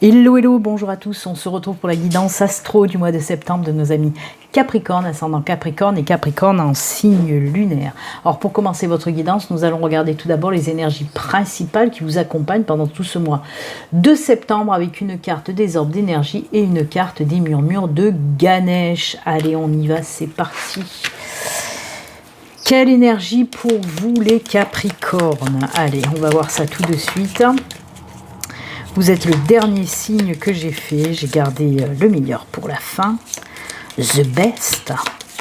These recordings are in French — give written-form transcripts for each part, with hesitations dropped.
Hello, hello, bonjour à tous. On se retrouve pour la guidance astro du mois de septembre de nos amis Capricorne, ascendant Capricorne et Capricorne en signe lunaire. Alors pour commencer votre guidance, nous allons regarder tout d'abord les énergies principales qui vous accompagnent pendant tout ce mois de septembre avec une carte des orbes d'énergie et une carte des murmures de Ganesh. Allez, on y va, c'est parti. Quelle énergie pour vous les Capricornes? Allez, on va voir ça tout de suite. Vous êtes le dernier signe que j'ai fait. J'ai gardé le meilleur pour la fin. The best.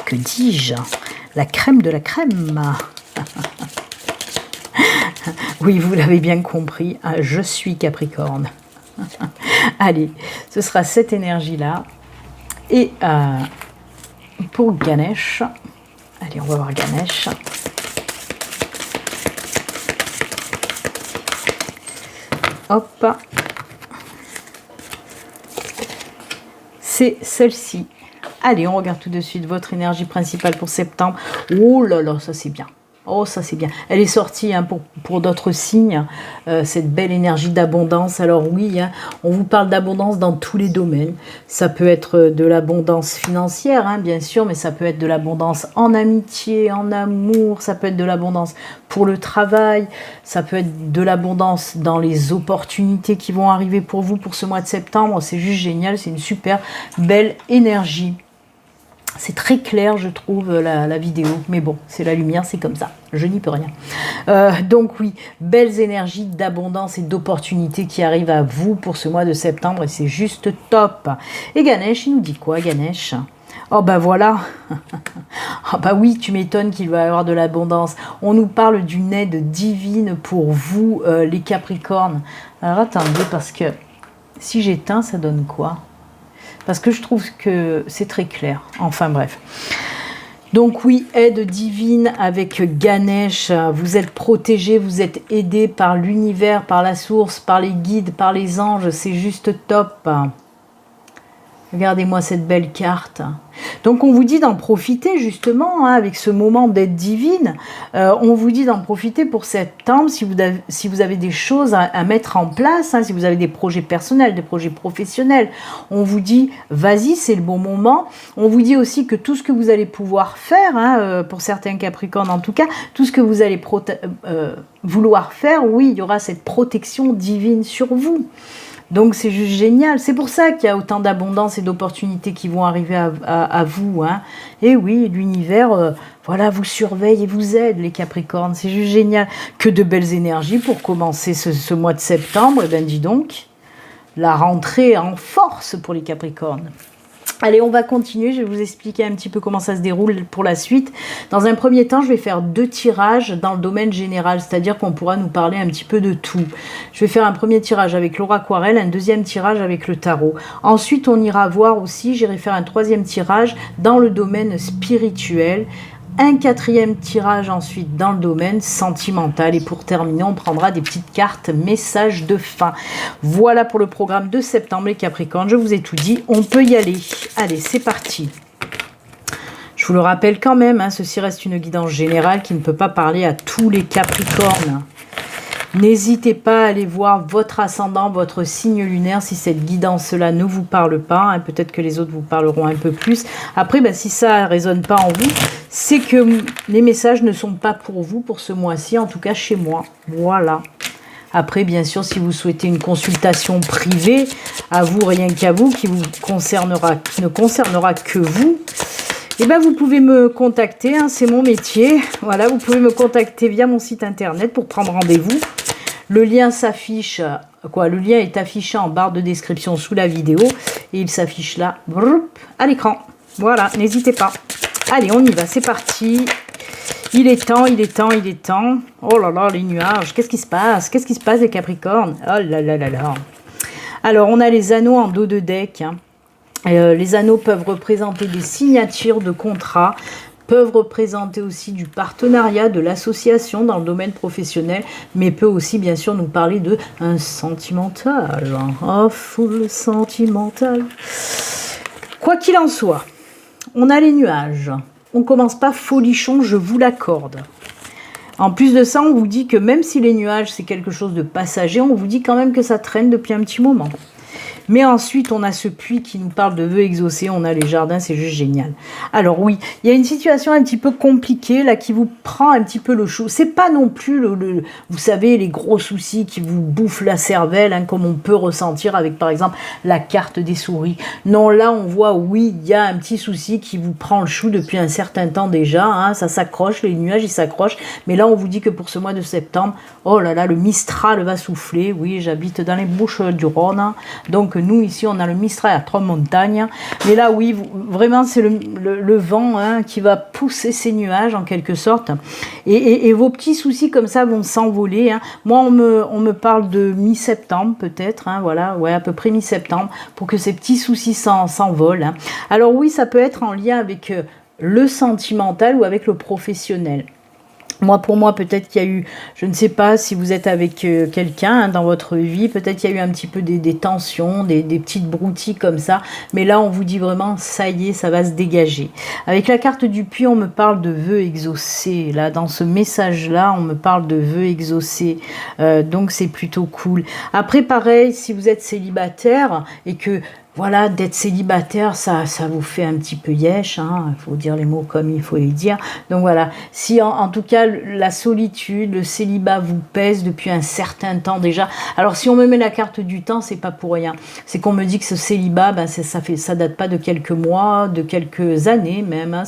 Que dis-je? La crème de la crème. Oui, vous l'avez bien compris. Je suis Capricorne. Allez, ce sera cette énergie-là. Et pour Ganesh. Allez, on va voir Ganesh. Hop. C'est celle-ci. Allez, on regarde tout de suite votre énergie principale pour septembre. Oh là là, ça c'est bien. Oh, ça c'est bien. Elle est sortie pour d'autres signes, cette belle énergie d'abondance. Alors oui, on vous parle d'abondance dans tous les domaines. Ça peut être de l'abondance financière, bien sûr, mais ça peut être de l'abondance en amitié, en amour. Ça peut être de l'abondance pour le travail. Ça peut être de l'abondance dans les opportunités qui vont arriver pour vous pour ce mois de septembre. C'est juste génial, c'est une super belle énergie. C'est très clair, je trouve, la vidéo. Mais bon, c'est la lumière, c'est comme ça. Je n'y peux rien. Donc oui, belles énergies d'abondance et d'opportunités qui arrivent à vous pour ce mois de septembre. Et c'est juste top. Et Ganesh, il nous dit quoi, Ganesh? Oh bah voilà. Oh bah oui, tu m'étonnes qu'il va y avoir de l'abondance. On nous parle d'une aide divine pour vous, les Capricornes. Alors attendez, parce que si j'éteins, ça donne quoi? Parce que je trouve que c'est très clair. Enfin bref. Donc oui, aide divine avec Ganesh. Vous êtes protégé, vous êtes aidé par l'univers, par la source, par les guides, par les anges. C'est juste top. Regardez-moi cette belle carte. Donc on vous dit d'en profiter justement avec ce moment d'aide divine. On vous dit d'en profiter pour septembre si vous avez des choses à mettre en place, si vous avez des projets personnels, des projets professionnels. On vous dit vas-y, c'est le bon moment. On vous dit aussi que tout ce que vous allez pouvoir faire, pour certains Capricornes en tout cas, tout ce que vous allez vouloir faire, oui, il y aura cette protection divine sur vous. Donc c'est juste génial, c'est pour ça qu'il y a autant d'abondance et d'opportunités qui vont arriver à vous. Et oui, l'univers, voilà, vous surveille et vous aide les Capricornes, c'est juste génial. Que de belles énergies pour commencer ce mois de septembre, et bien dis donc, la rentrée en force pour les Capricornes. Allez, on va continuer, je vais vous expliquer un petit peu comment ça se déroule pour la suite. Dans un premier temps, je vais faire 2 tirages dans le domaine général, c'est-à-dire qu'on pourra nous parler un petit peu de tout. Je vais faire un premier tirage avec l'oraquarelle, un deuxième tirage avec le tarot. Ensuite, on ira voir aussi, j'irai faire un 3e tirage dans le domaine spirituel. Un 4e tirage ensuite dans le domaine sentimental. Et pour terminer, on prendra des petites cartes messages de fin. Voilà pour le programme de septembre, les Capricornes. Je vous ai tout dit, on peut y aller. Allez, c'est parti. Je vous le rappelle quand même, ceci reste une guidance générale qui ne peut pas parler à tous les Capricornes. N'hésitez pas à aller voir votre ascendant, votre signe lunaire, si cette guidance-là ne vous parle pas. Peut-être que les autres vous parleront un peu plus. Après, si ça ne résonne pas en vous, c'est que les messages ne sont pas pour vous pour ce mois-ci, en tout cas chez moi. Voilà. Après, bien sûr, si vous souhaitez une consultation privée, à vous, rien qu'à vous, qui ne concernera que vous, vous pouvez me contacter, c'est mon métier. Voilà, vous pouvez me contacter via mon site internet pour prendre rendez-vous. Le lien s'affiche, le lien est affiché en barre de description sous la vidéo et il s'affiche là, à l'écran. Voilà, n'hésitez pas. Allez, on y va, c'est parti. Il est temps, il est temps, il est temps. Oh là là, les nuages, qu'est-ce qui se passe? Qu'est-ce qui se passe, les Capricornes? Oh là là là là. Alors, on a les anneaux en dos de deck. Les anneaux peuvent représenter des signatures de contrats, peuvent représenter aussi du partenariat, de l'association dans le domaine professionnel, mais peut aussi bien sûr nous parler de un sentimental. Oh, full sentimental. Quoi qu'il en soit, on a les nuages. On commence pas folichon, je vous l'accorde. En plus de ça, on vous dit que même si les nuages, c'est quelque chose de passager, on vous dit quand même que ça traîne depuis un petit moment. Mais ensuite, on a ce puits qui nous parle de vœux exaucés, on a les jardins, c'est juste génial. Alors oui, il y a une situation un petit peu compliquée là qui vous prend un petit peu le chou. C'est pas non plus, vous savez, les gros soucis qui vous bouffent la cervelle, hein, comme on peut ressentir avec par exemple la carte des souris. Non, là on voit, oui, il y a un petit souci qui vous prend le chou depuis un certain temps déjà, hein, ça s'accroche, les nuages ils s'accrochent, mais là on vous dit que pour ce mois de septembre, oh là là, le Mistral va souffler. Oui, j'habite dans les Bouches du Rhône, hein. Donc nous ici on a le Mistral à 3 montagnes, mais là oui, vraiment c'est le vent, hein, qui va pousser ces nuages en quelque sorte, et vos petits soucis comme ça vont s'envoler, hein. Moi on me parle de mi-septembre peut-être, hein, voilà, ouais, à peu près mi-septembre, pour que ces petits soucis s'envolent, hein. Alors oui, ça peut être en lien avec le sentimental ou avec le professionnel. Moi, pour moi, peut-être qu'il y a eu, je ne sais pas si vous êtes avec quelqu'un, hein, dans votre vie, peut-être qu'il y a eu un petit peu des tensions, des petites broutilles comme ça, mais là, on vous dit vraiment, ça y est, ça va se dégager. Avec la carte du puits, on me parle de vœux exaucés. Là, dans ce message-là, on me parle de vœux exaucés, donc c'est plutôt cool. Après, pareil, si vous êtes célibataire et que voilà, d'être célibataire, ça vous fait un petit peu yesh, hein, il faut dire les mots comme il faut les dire. Donc voilà, si en tout cas la solitude, le célibat vous pèse depuis un certain temps déjà. Alors si on me met la carte du temps, c'est pas pour rien. C'est qu'on me dit que ce célibat, ben, ça date pas de quelques mois, de quelques années même. Hein,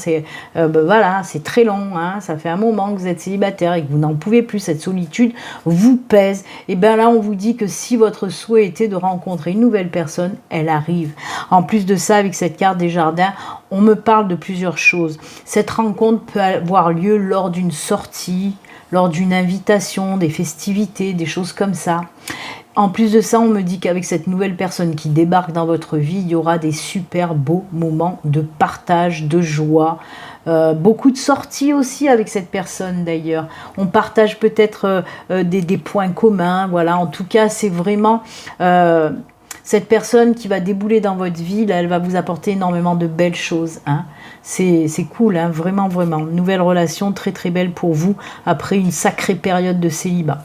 voilà, c'est très long. Hein, ça fait un moment que vous êtes célibataire et que vous n'en pouvez plus. Cette solitude vous pèse. Et bien là, on vous dit que si votre souhait était de rencontrer une nouvelle personne, elle arrive. En plus de ça, avec cette carte des jardins, on me parle de plusieurs choses. Cette rencontre peut avoir lieu lors d'une sortie, lors d'une invitation, des festivités, des choses comme ça. En plus de ça, on me dit qu'avec cette nouvelle personne qui débarque dans votre vie, il y aura des super beaux moments de partage, de joie. Beaucoup de sorties aussi avec cette personne d'ailleurs. On partage peut-être des points communs. Voilà, en tout cas, c'est vraiment... cette personne qui va débouler dans votre vie, là, elle va vous apporter énormément de belles choses. Hein. C'est cool, hein, vraiment, vraiment. Nouvelle relation très très belle pour vous après une sacrée période de célibat.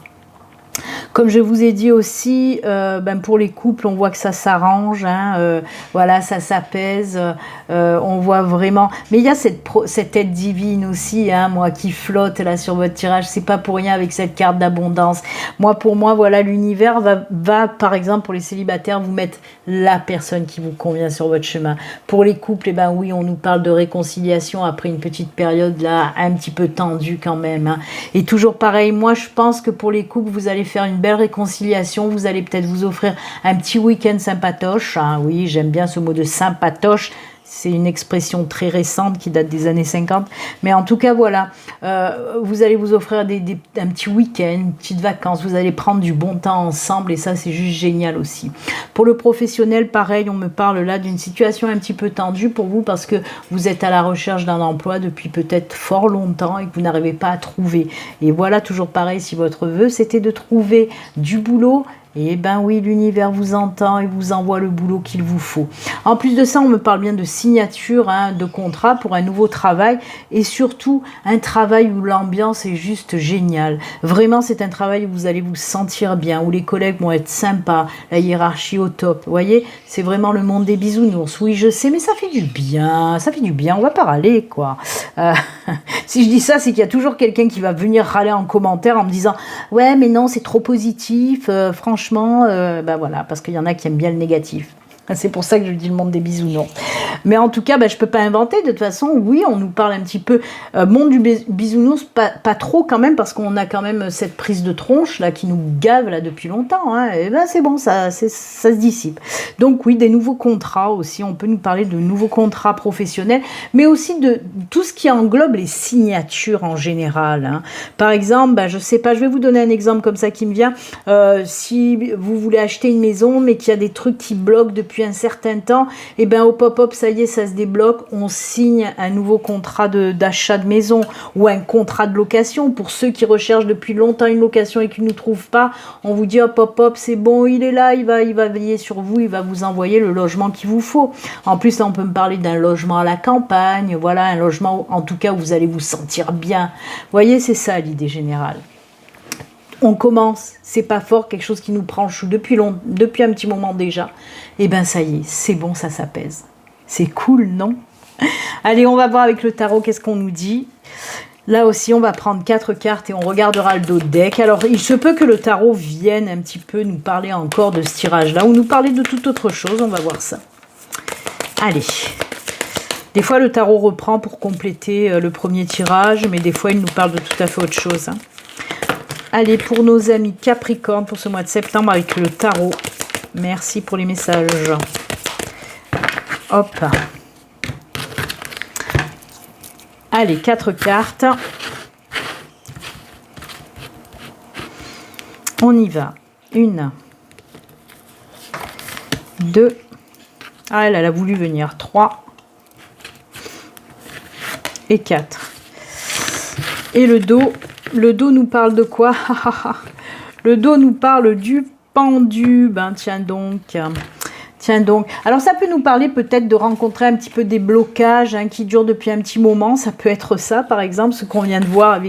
Comme je vous ai dit aussi, pour les couples, on voit que ça s'arrange, hein, voilà, ça s'apaise, on voit vraiment... Mais il y a cette aide divine aussi, hein, moi, qui flotte là sur votre tirage, c'est pas pour rien avec cette carte d'abondance. Pour moi, voilà, l'univers va, par exemple, pour les célibataires, vous mettre la personne qui vous convient sur votre chemin. Pour les couples, oui, on nous parle de réconciliation après une petite période là, un petit peu tendue quand même. Hein. Et toujours pareil, moi, je pense que pour les couples, vous allez faire une belle réconciliation, vous allez peut-être vous offrir un petit week-end sympatoche, hein, oui, j'aime bien ce mot de sympatoche, c'est une expression très récente qui date des années 50, mais en tout cas voilà, vous allez vous offrir un petit week-end, une petite vacances, vous allez prendre du bon temps ensemble et ça c'est juste génial aussi. Pour le professionnel, pareil, on me parle là d'une situation un petit peu tendue pour vous parce que vous êtes à la recherche d'un emploi depuis peut-être fort longtemps et que vous n'arrivez pas à trouver. Et voilà, toujours pareil, si votre vœu c'était de trouver du boulot, et oui, l'univers vous entend et vous envoie le boulot qu'il vous faut. En plus de ça, on me parle bien de signature, hein, de contrat pour un nouveau travail et surtout un travail où l'ambiance est juste géniale. Vraiment, c'est un travail où vous allez vous sentir bien, où les collègues vont être sympas, la hiérarchie au top. Vous voyez, c'est vraiment le monde des bisounours. Oui, je sais, mais ça fait du bien, on va pas râler, quoi. Si je dis ça, c'est qu'il y a toujours quelqu'un qui va venir râler en commentaire en me disant « Ouais, mais non, c'est trop positif, franchement, voilà, parce qu'il y en a qui aiment bien le négatif. » C'est pour ça que je dis le monde des bisounours. Mais en tout cas, je peux pas inventer. De toute façon, oui, on nous parle un petit peu monde du bisounours, pas trop quand même, parce qu'on a quand même cette prise de tronche là qui nous gave là depuis longtemps. Hein, et c'est bon, ça se dissipe. Donc oui, des nouveaux contrats aussi. On peut nous parler de nouveaux contrats professionnels, mais aussi de tout ce qui englobe les signatures en général. Hein. Par exemple, je sais pas, je vais vous donner un exemple comme ça qui me vient. Si vous voulez acheter une maison, mais qu'il y a des trucs qui bloquent depuis un certain temps, et au pop-up, ça y est, ça se débloque, on signe un nouveau contrat d'achat de maison ou un contrat de location. Pour ceux qui recherchent depuis longtemps une location et qui ne nous trouvent pas, on vous dit, oh, pop-up, c'est bon, il est là, il va veiller sur vous, il va vous envoyer le logement qu'il vous faut. En plus, là, on peut me parler d'un logement à la campagne, voilà, un logement, en tout cas, où vous allez vous sentir bien. Vous voyez, c'est ça l'idée générale. on commence, c'est pas fort, quelque chose qui nous prend le chou depuis un petit moment déjà, et ben ça y est, c'est bon, ça s'apaise. C'est cool, non? Allez, on va voir avec le tarot, qu'est-ce qu'on nous dit. Là aussi, on va prendre 4 cartes et on regardera le dos de deck. Alors, il se peut que le tarot vienne un petit peu nous parler encore de ce tirage-là, ou nous parler de toute autre chose, on va voir ça. Allez. Des fois, le tarot reprend pour compléter le premier tirage, mais des fois, il nous parle de tout à fait autre chose. Allez, pour nos amis Capricorne, pour ce mois de septembre, avec le tarot. Merci pour les messages. Hop. Allez, 4 cartes. On y va. 1, 2. Ah, elle a voulu venir. 3 et 4. Et le dos. Le dos nous parle de quoi? Le dos nous parle du pendu. Ben, tiens donc. Tiens donc. Alors, ça peut nous parler peut-être de rencontrer un petit peu des blocages qui durent depuis un petit moment. Ça peut être ça, par exemple, ce qu'on vient de voir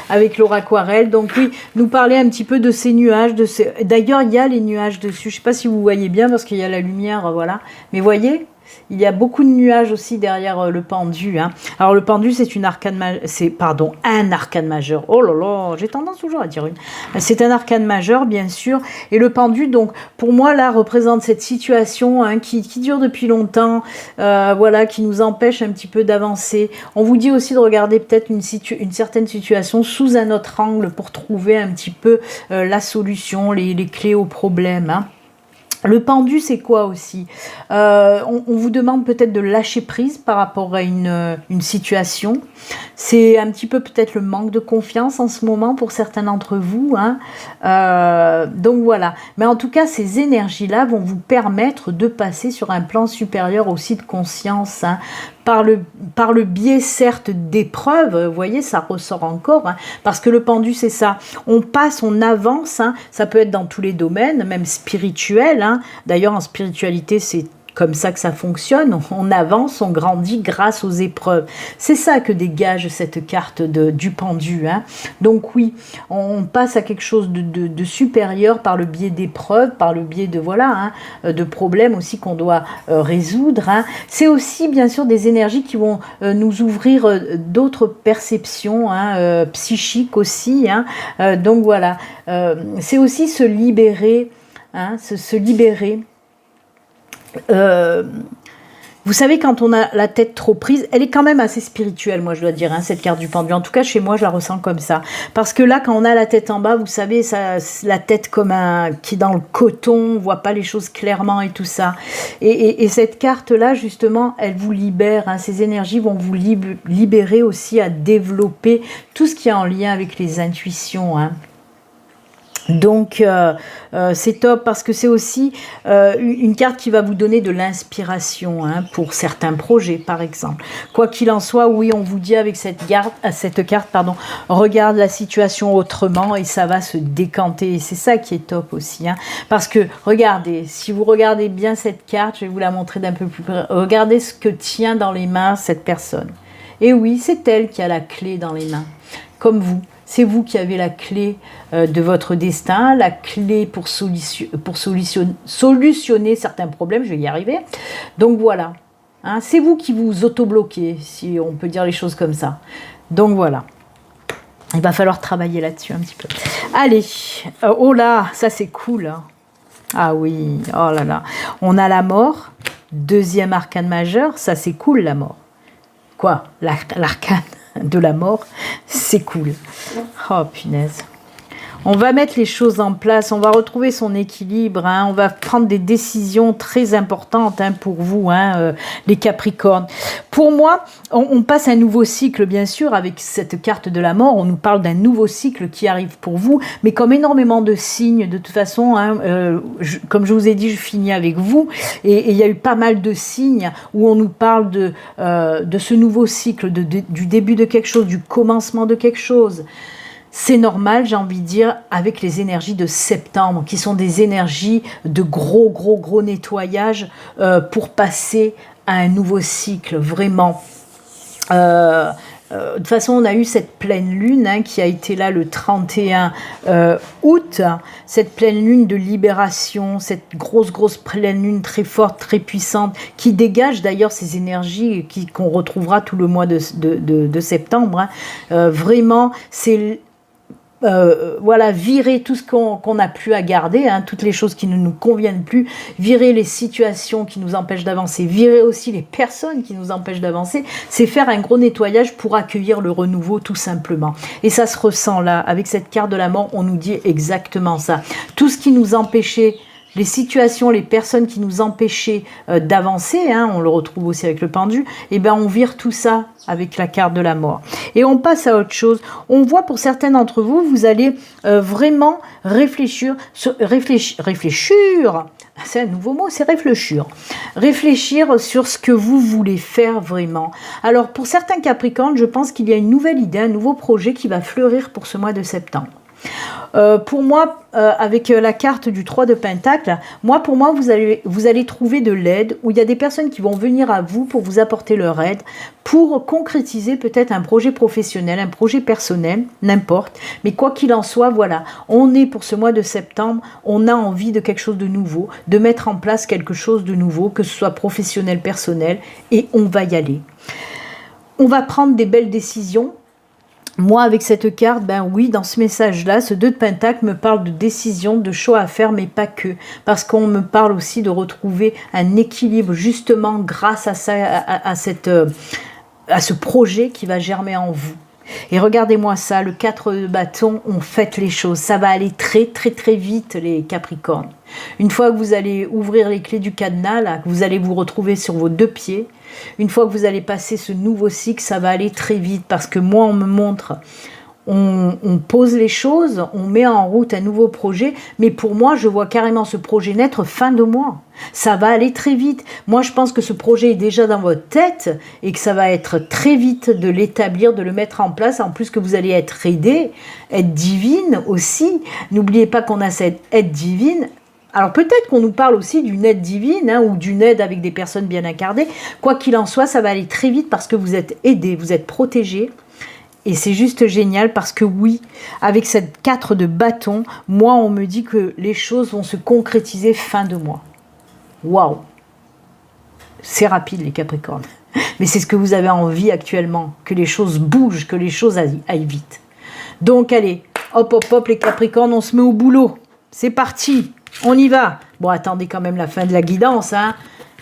avec l'aura aquarelle. Donc, oui, nous parler un petit peu de ces nuages. D'ailleurs, il y a les nuages dessus. Je ne sais pas si vous voyez bien parce qu'il y a la lumière, voilà. Mais voyez, il y a beaucoup de nuages aussi derrière le pendu. Alors, le pendu, c'est un arcane majeur. Oh là là, j'ai tendance toujours à dire une. C'est un arcane majeur, bien sûr. Et le pendu, donc, pour moi, là, représente cette situation qui dure depuis longtemps, voilà, qui nous empêche un petit peu d'avancer. On vous dit aussi de regarder peut-être une certaine situation sous un autre angle pour trouver un petit peu la solution, les clés au problème. Le pendu, c'est quoi aussi? On vous demande peut-être de lâcher prise par rapport à une situation. C'est un petit peu peut-être le manque de confiance en ce moment pour certains d'entre vous. Donc voilà. Mais en tout cas, ces énergies-là vont vous permettre de passer sur un plan supérieur aussi de conscience. Par le biais certes d'épreuves, vous voyez, ça ressort encore, parce que le pendu, c'est ça. On passe, on avance, ça peut être dans tous les domaines, même spirituels. D'ailleurs, en spiritualité, c'est comme ça que ça fonctionne. On avance, on grandit grâce aux épreuves. C'est ça que dégage cette carte du pendu. Donc oui, on passe à quelque chose de supérieur par le biais d'épreuves, par le biais de problèmes aussi qu'on doit résoudre. C'est aussi bien sûr des énergies qui vont nous ouvrir d'autres perceptions psychiques aussi. Donc voilà, c'est aussi se libérer, se libérer. Vous savez, quand on a la tête trop prise, elle est quand même assez spirituelle, moi je dois dire, cette carte du pendu. En tout cas, chez moi, je la ressens comme ça. Parce que là, quand on a la tête en bas, vous savez, la tête comme qui est dans le coton, on voit pas les choses clairement et tout ça. Et cette carte-là, justement, elle vous libère. Ces énergies vont vous libérer aussi à développer tout ce qui est en lien avec les intuitions. Donc c'est top parce que c'est aussi une carte qui va vous donner de l'inspiration pour certains projets par exemple. Quoi qu'il en soit, oui, on vous dit avec cette carte, regarde la situation autrement et ça va se décanter. Et c'est ça qui est top aussi. Parce que regardez, si vous regardez bien cette carte, je vais vous la montrer d'un peu plus près. Regardez ce que tient dans les mains cette personne. Et oui, c'est elle qui a la clé dans les mains, comme vous. C'est vous qui avez la clé de votre destin, la clé pour solutionner certains problèmes, je vais y arriver. Donc voilà, c'est vous qui vous auto-bloquez, si on peut dire les choses comme ça. Donc voilà, il va falloir travailler là-dessus un petit peu. Allez, oh là, ça c'est cool. Ah oui, oh là là. On a la mort, deuxième arcane majeur, ça c'est cool la mort. Quoi, l'arcane de la mort, c'est cool. Oh punaise. On va mettre les choses en place, on va retrouver son équilibre, on va prendre des décisions très importantes pour vous, les Capricornes. Pour moi, on passe un nouveau cycle, bien sûr, avec cette carte de la mort, on nous parle d'un nouveau cycle qui arrive pour vous, mais comme énormément de signes, de toute façon, comme je vous ai dit, je finis avec vous, et il y a eu pas mal de signes où on nous parle de ce nouveau cycle, du début de quelque chose, du commencement de quelque chose. C'est normal, j'ai envie de dire, avec les énergies de septembre, qui sont des énergies de gros nettoyage pour passer à un nouveau cycle, vraiment. de toute façon, on a eu cette pleine lune hein, qui a été là le 31 août, cette pleine lune de libération, cette grosse pleine lune très forte, très puissante, qui dégage d'ailleurs ces énergies qu'on retrouvera tout le mois de septembre. Hein. Vraiment, c'est... voilà, virer tout ce qu'on n'a plus à garder, hein, toutes les choses qui ne nous conviennent plus, virer les situations qui nous empêchent d'avancer, virer aussi les personnes qui nous empêchent d'avancer, c'est faire un gros nettoyage pour accueillir le renouveau tout simplement. Et ça se ressent là, avec cette carte de la mort, on nous dit exactement ça. Tout ce qui nous empêchait, les situations, les personnes qui nous empêchaient d'avancer, hein, on le retrouve aussi avec le pendu, et ben on vire tout ça avec la carte de la mort. Et on passe à autre chose. On voit pour certains d'entre vous, vous allez vraiment réfléchir, c'est un nouveau mot, c'est réfléchir. Réfléchir sur ce que vous voulez faire vraiment. Alors pour certains Capricornes, je pense qu'il y a une nouvelle idée, un nouveau projet qui va fleurir pour ce mois de septembre. Pour moi, avec la carte du 3 de Pentacle, pour moi, vous allez trouver de l'aide, où il y a des personnes qui vont venir à vous pour vous apporter leur aide, pour concrétiser peut-être un projet professionnel, un projet personnel, n'importe. Mais quoi qu'il en soit, voilà, on est pour ce mois de septembre, on a envie de quelque chose de nouveau, de mettre en place quelque chose de nouveau, que ce soit professionnel, personnel, et on va y aller. On va prendre des belles décisions. Moi, avec cette carte, ben oui, dans ce message-là, ce 2 de Pentacle me parle de décision, de choix à faire, mais pas que. Parce qu'on me parle aussi de retrouver un équilibre, justement, grâce à ça, à ce projet qui va germer en vous. Et regardez-moi ça, le 4 de bâton, on fait les choses. Ça va aller très vite, les Capricornes. Une fois que vous allez ouvrir les clés du cadenas, là, que vous allez vous retrouver sur vos 2 pieds, une fois que vous allez passer ce nouveau cycle, ça va aller très vite. Parce que moi, on me montre, on pose les choses, on met en route un nouveau projet. Mais pour moi, je vois carrément ce projet naître fin de mois. Ça va aller très vite. Moi, je pense que ce projet est déjà dans votre tête et que ça va être très vite de l'établir, de le mettre en place. En plus que vous allez être aidé, aide divine aussi. N'oubliez pas qu'on a cette aide divine. Alors peut-être qu'on nous parle aussi d'une aide divine hein, ou d'une aide avec des personnes bien incarnées. Quoi qu'il en soit, ça va aller très vite parce que vous êtes aidé, vous êtes protégé. Et c'est juste génial parce que oui, avec cette 4 de bâton, moi on me dit que les choses vont se concrétiser fin de mois. Waouh! C'est rapide les Capricornes. Mais c'est ce que vous avez envie actuellement, que les choses bougent, que les choses aillent vite. Donc allez, hop les Capricornes, on se met au boulot. C'est parti! On y va. Bon, attendez quand même la fin de la guidance. Hein.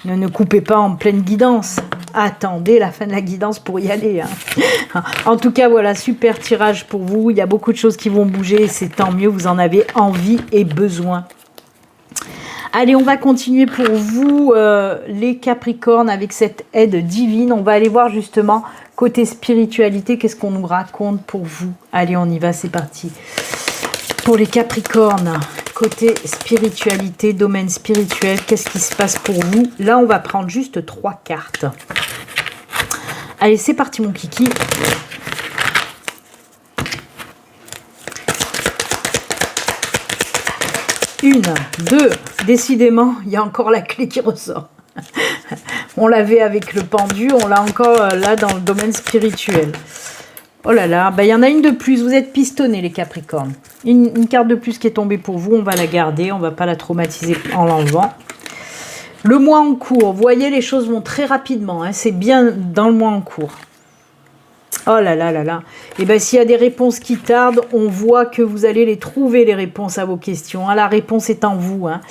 Ne coupez pas en pleine guidance. Attendez la fin de la guidance pour y aller. Hein. En tout cas, voilà, super tirage pour vous. Il y a beaucoup de choses qui vont bouger. C'est tant mieux, vous en avez envie et besoin. Allez, on va continuer pour vous, les Capricornes, avec cette aide divine. On va aller voir justement, côté spiritualité, qu'est-ce qu'on nous raconte pour vous. Allez, on y va, c'est parti. Pour les Capricornes, côté spiritualité, domaine spirituel, qu'est-ce qui se passe pour vous? Là, on va prendre juste 3 cartes. Allez, c'est parti, mon kiki. Une, deux, décidément, il y a encore la clé qui ressort. On l'avait avec le pendu, on l'a encore là dans le domaine spirituel. Oh là là, il y en a une de plus, vous êtes pistonnés les Capricornes. Une carte de plus qui est tombée pour vous, on va la garder, on ne va pas la traumatiser en l'enlevant. Le mois en cours, vous voyez, les choses vont très rapidement, hein, c'est bien dans le mois en cours. Oh là là là là. Et bien s'il y a des réponses qui tardent, on voit que vous allez les trouver, les réponses à vos questions. Hein, la réponse est en vous. Hein.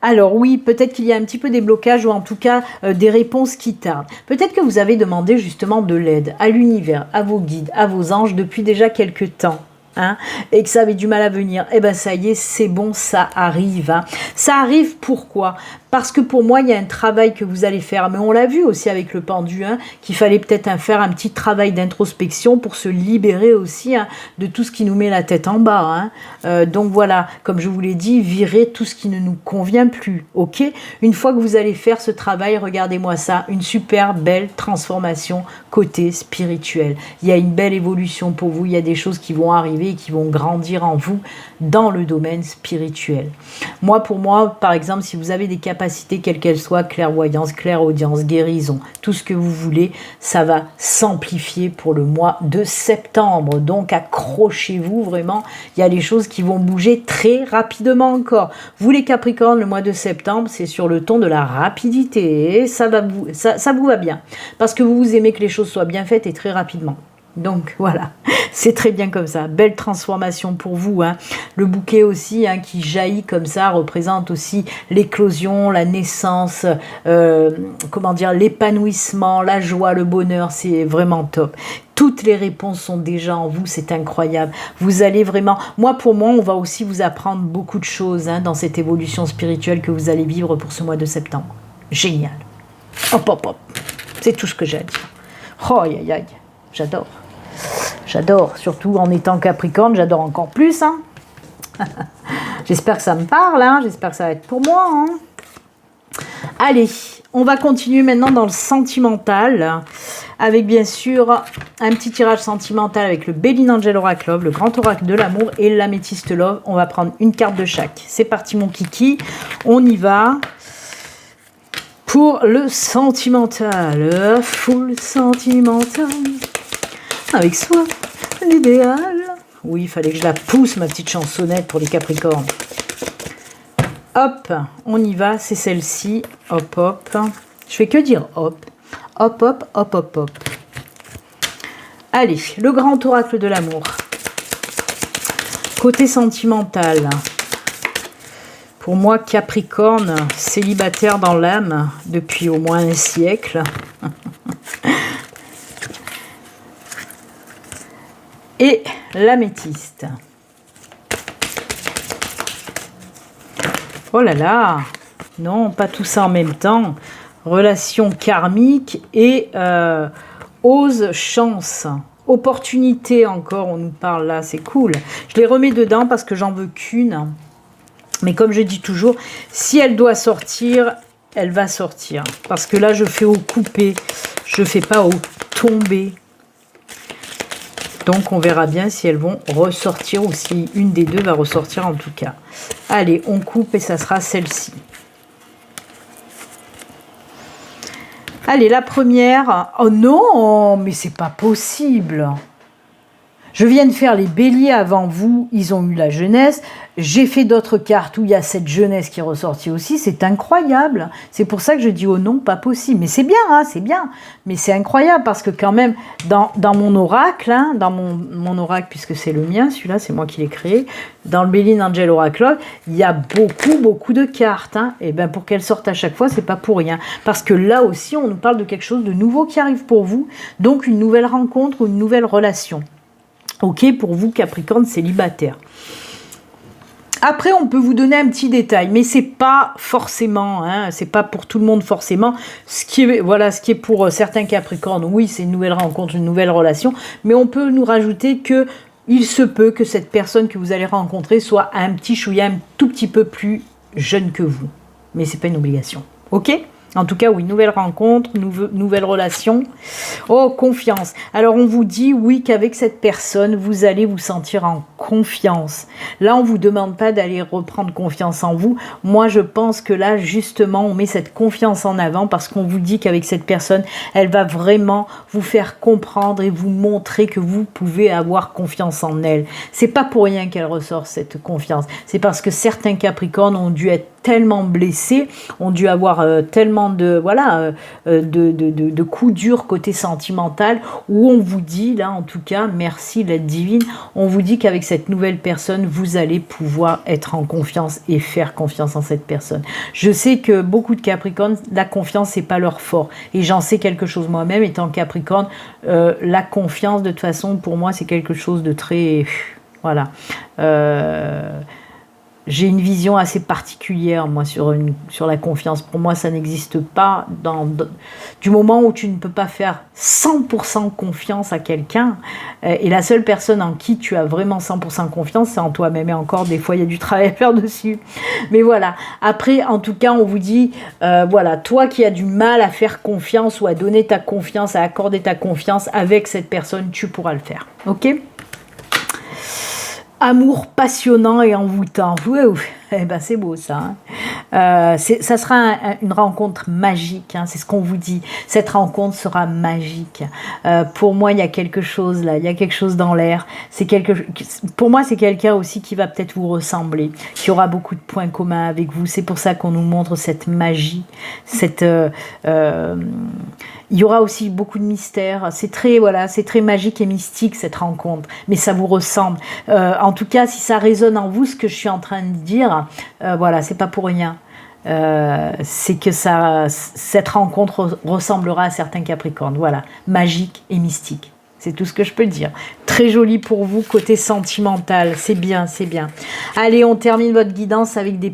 Alors oui, peut-être qu'il y a un petit peu des blocages ou en tout cas des réponses qui tardent. Peut-être que vous avez demandé justement de l'aide à l'univers, à vos guides, à vos anges depuis déjà quelques temps. Hein, et que ça avait du mal à venir, et ben ça y est, c'est bon, ça arrive. Hein. Ça arrive pourquoi? Parce que pour moi, il y a un travail que vous allez faire, mais on l'a vu aussi avec le pendu, hein, qu'il fallait peut-être faire un petit travail d'introspection pour se libérer aussi hein, de tout ce qui nous met la tête en bas. Hein. Donc voilà, comme je vous l'ai dit, virer tout ce qui ne nous convient plus. Ok? Une fois que vous allez faire ce travail, regardez-moi ça, une super belle transformation côté spirituel. Il y a une belle évolution pour vous, il y a des choses qui vont arriver travailler, qui vont grandir en vous dans le domaine spirituel. Moi, pour moi, par exemple, si vous avez des capacités, quelles qu'elles soient, clairvoyance, clairaudience, guérison, tout ce que vous voulez, ça va s'amplifier pour le mois de septembre. Donc, accrochez-vous vraiment. Il y a des choses qui vont bouger très rapidement encore. Vous, les Capricornes, le mois de septembre, c'est sur le ton de la rapidité. Et ça vous va bien. Parce que vous aimez que les choses soient bien faites et très rapidement. Donc voilà, c'est très bien comme ça. Belle transformation pour vous. Hein. Le bouquet aussi qui jaillit comme ça représente aussi l'éclosion, la naissance, l'épanouissement, la joie, le bonheur. C'est vraiment top. Toutes les réponses sont déjà en vous, c'est incroyable. Vous allez vraiment... pour moi, on va aussi vous apprendre beaucoup de choses dans cette évolution spirituelle que vous allez vivre pour ce mois de septembre. Génial. Hop, hop, hop. C'est tout ce que j'ai à dire. Oh, aïe, aïe, aïe. J'adore. J'adore. Surtout en étant Capricorne, j'adore encore plus. J'espère que ça me parle. J'espère que ça va être pour moi. Allez, on va continuer maintenant dans le sentimental. Avec bien sûr un petit tirage sentimental avec le Béline Angel Oracle Love, le Grand Oracle de l'amour et l'Améthyste Love. On va prendre une carte de chaque. C'est parti mon kiki. On y va. Pour le sentimental, full sentimental, avec soi, l'idéal. Oui, il fallait que je la pousse, ma petite chansonnette pour les Capricornes. Hop, on y va, c'est celle-ci. Hop, hop. Je fais que dire hop. Hop, hop, hop, hop, hop. Allez, le Grand Oracle de l'amour. Côté sentimental. Pour moi, Capricorne, célibataire dans l'âme depuis au moins un siècle. Et l'améthyste. Oh là là, non, pas tout ça en même temps. Relation karmique et ose, chance. Opportunité encore, on nous parle là, c'est cool. Je les remets dedans parce que j'en veux qu'une. Mais comme je dis toujours, si elle doit sortir, elle va sortir. Parce que là, je fais au coupé, je ne fais pas au tombé. Donc, on verra bien si elles vont ressortir ou si une des deux va ressortir en tout cas. Allez, on coupe et ça sera celle-ci. Allez, la première. Oh non, mais c'est pas possible. Je viens de faire les béliers avant vous, ils ont eu la jeunesse. J'ai fait d'autres cartes où il y a cette jeunesse qui est ressortie aussi. C'est incroyable. C'est pour ça que je dis oh non, pas possible. Mais c'est bien, c'est bien. Mais c'est incroyable parce que quand même, dans mon oracle, dans mon oracle, puisque c'est le mien, celui-là, c'est moi qui l'ai créé, dans le Béline Angel Oracle, il y a beaucoup de cartes. Et bien pour qu'elles sortent à chaque fois, c'est pas pour rien. Parce que là aussi, on nous parle de quelque chose de nouveau qui arrive pour vous. Donc une nouvelle rencontre ou une nouvelle relation. Ok, pour vous, Capricorne célibataire. Après, on peut vous donner un petit détail, mais c'est pas forcément, c'est pas pour tout le monde forcément. Ce qui est pour certains Capricornes, oui, c'est une nouvelle rencontre, une nouvelle relation, mais on peut nous rajouter que il se peut que cette personne que vous allez rencontrer soit un petit chouïa, un tout petit peu plus jeune que vous. Mais c'est pas une obligation, ok ? En tout cas, oui, nouvelle rencontre, nouvelle relation. Oh, confiance. Alors, on vous dit, oui, qu'avec cette personne, vous allez vous sentir en confiance. Là, on ne vous demande pas d'aller reprendre confiance en vous. Moi, je pense que là, justement, on met cette confiance en avant parce qu'on vous dit qu'avec cette personne, elle va vraiment vous faire comprendre et vous montrer que vous pouvez avoir confiance en elle. C'est pas pour rien qu'elle ressort cette confiance. C'est parce que certains Capricornes ont dû être tellement blessés, ont dû avoir tellement de coups durs côté sentimental, où on vous dit, là en tout cas, merci l'aide divine, on vous dit qu'avec cette nouvelle personne, vous allez pouvoir être en confiance et faire confiance en cette personne. Je sais que beaucoup de Capricornes, la confiance, c'est pas leur fort. Et j'en sais quelque chose moi-même, étant Capricorne, la confiance, de toute façon, pour moi, c'est quelque chose de très... Voilà. J'ai une vision assez particulière, moi, sur la confiance. Pour moi, ça n'existe pas du moment où tu ne peux pas faire 100% confiance à quelqu'un. Et la seule personne en qui tu as vraiment 100% confiance, c'est en toi-même. Et encore, des fois, il y a du travail à faire dessus. Mais voilà. Après, en tout cas, on vous dit, voilà, toi qui as du mal à faire confiance ou à donner ta confiance, à accorder ta confiance avec cette personne, tu pourras le faire. Ok ? Amour passionnant et envoûtant. Ouh, eh ben c'est beau ça. Hein. Ça sera une rencontre magique, hein, c'est ce qu'on vous dit. Cette rencontre sera magique. Pour moi, il y a quelque chose là, il y a quelque chose dans l'air. Pour moi, c'est quelqu'un aussi qui va peut-être vous ressembler, qui aura beaucoup de points communs avec vous. C'est pour ça qu'on nous montre cette magie, il y aura aussi beaucoup de mystères. C'est très magique et mystique cette rencontre, mais ça vous ressemble. En tout cas, si ça résonne en vous, ce que je suis en train de dire, voilà, c'est pas pour rien. C'est que cette rencontre ressemblera à certains Capricornes. Voilà, magique et mystique. C'est tout ce que je peux dire. Très joli pour vous, côté sentimental. C'est bien, c'est bien. Allez, on termine votre guidance avec deux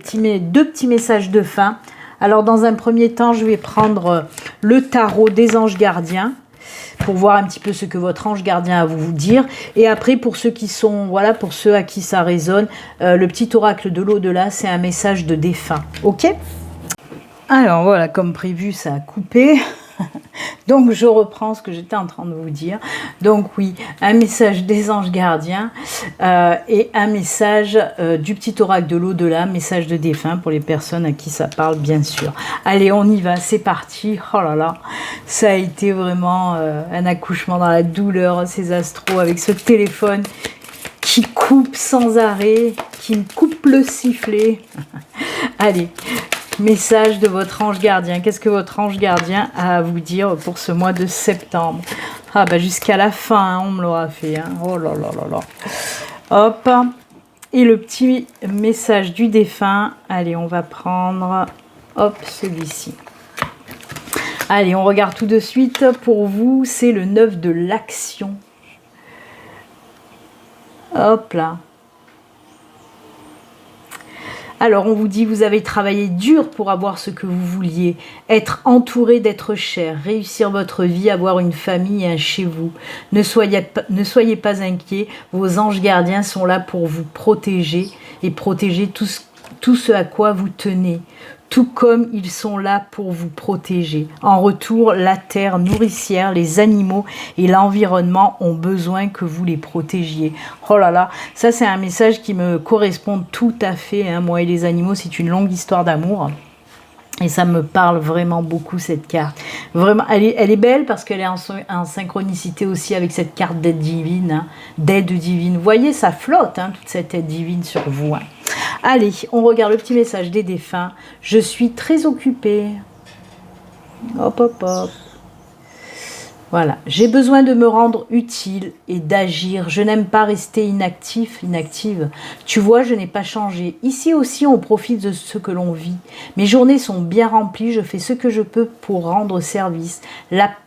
petits messages de fin. Alors, dans un premier temps, je vais prendre le tarot des anges gardiens pour voir un petit peu ce que votre ange gardien a à vous dire. Et après, pour ceux qui sont, voilà, pour ceux à qui ça résonne, le petit oracle de l'au-delà, c'est un message de défunt. Ok ? Alors, voilà, comme prévu, ça a coupé. Donc je reprends ce que j'étais en train de vous dire. Donc oui, un message des anges gardiens et un message du petit oracle de l'au-delà, message de défunt pour les personnes à qui ça parle bien sûr. Allez, on y va, c'est parti. Oh là là, ça a été vraiment un accouchement dans la douleur, ces astros avec ce téléphone qui coupe sans arrêt, qui me coupe le sifflet. Allez, message de votre ange gardien. Qu'est-ce que votre ange gardien a à vous dire pour ce mois de septembre? Ah bah jusqu'à la fin, hein, on me l'aura fait. Hein. Oh là là là là. Hop. Et le petit message du défunt. Allez, on va prendre, hop, celui-ci. Allez, on regarde tout de suite. Pour vous, c'est le 9 de l'action. Hop là. Alors, on vous dit, vous avez travaillé dur pour avoir ce que vous vouliez, être entouré d'êtres chers, réussir votre vie, avoir une famille et un chez vous. Ne soyez pas inquiets, vos anges gardiens sont là pour vous protéger et protéger tout ce à quoi vous tenez. Tout comme ils sont là pour vous protéger. En retour, la terre nourricière, les animaux et l'environnement ont besoin que vous les protégiez. Oh là là, ça c'est un message qui me correspond tout à fait. Hein. Moi et les animaux, c'est une longue histoire d'amour. Et ça me parle vraiment beaucoup cette carte. Vraiment, elle est belle parce qu'elle est en synchronicité aussi avec cette carte d'aide divine. Hein, d'aide divine. Vous voyez, ça flotte, hein, toute cette aide divine sur vous. Hein. Allez, on regarde le petit message des défunts. Je suis très occupée. Hop, hop, hop. Voilà, j'ai besoin de me rendre utile et d'agir. Je n'aime pas rester inactive. Tu vois, je n'ai pas changé. Ici aussi, on profite de ce que l'on vit. Mes journées sont bien remplies. Je fais ce que je peux pour rendre service.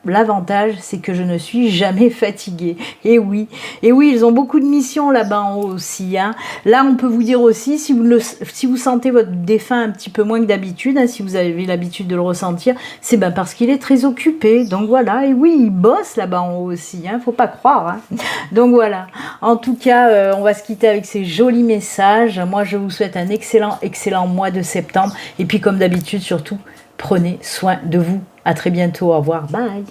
L'avantage, c'est que je ne suis jamais fatiguée. Et oui, ils ont beaucoup de missions là-bas en haut aussi. Hein. Là, on peut vous dire aussi, si vous sentez votre défunt un petit peu moins que d'habitude, hein, si vous avez l'habitude de le ressentir, c'est ben parce qu'il est très occupé. Donc voilà, et oui, il bosse là-bas en haut aussi, hein, faut pas croire. Hein. Donc voilà, en tout cas, on va se quitter avec ces jolis messages. Moi, je vous souhaite un excellent mois de septembre. Et puis, comme d'habitude, surtout, prenez soin de vous. À très bientôt, au revoir, bye.